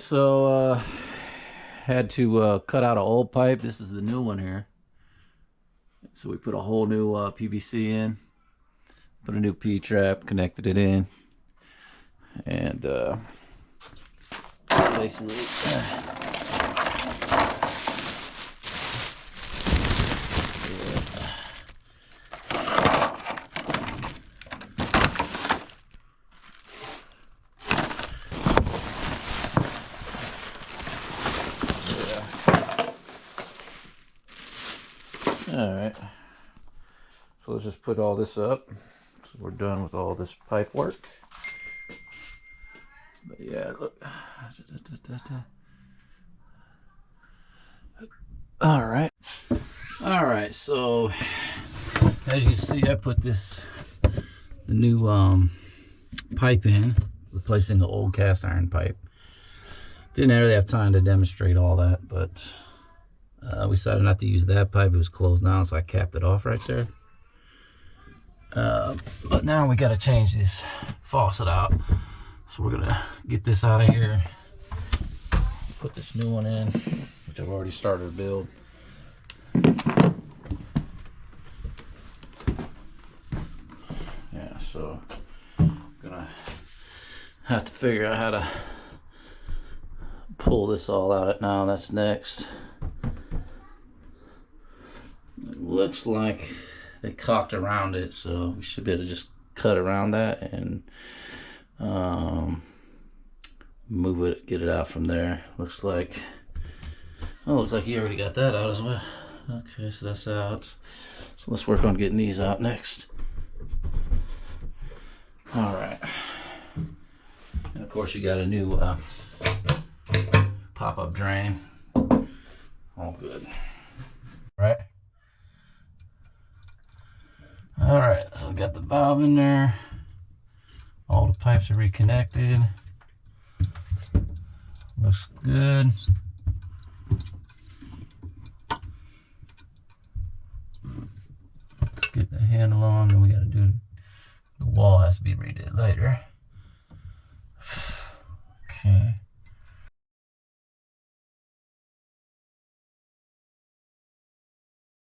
so had to cut out an old pipe. This is the new one here. So we put a whole new PVC in, put a new P-trap, connected it in, and basically Alright, so let's just put all this up. So we're done with all this pipe work. But yeah, look. Alright. Alright, so as you see, I put the new pipe in, replacing the old cast iron pipe. Didn't really have time to demonstrate all that, but we decided not to use that pipe. It was closed now, so I capped it off right there. But now we got to change this faucet out. So we're going to get this out of here. Put this new one in, which I've already started to build. Yeah, so I'm going to have to figure out how to pull this all out now. That's next. It looks like they caulked around it, so we should be able to just cut around that and move it, get it out from there. Looks like you already got that out as well. Okay, so that's out. So let's work on getting these out next. All right, and of course you got a new pop-up drain. All good. Right. All right, so we got the valve in there. All the pipes are reconnected. Looks good. Let's get the handle on, then we gotta do, the wall has to be redid later.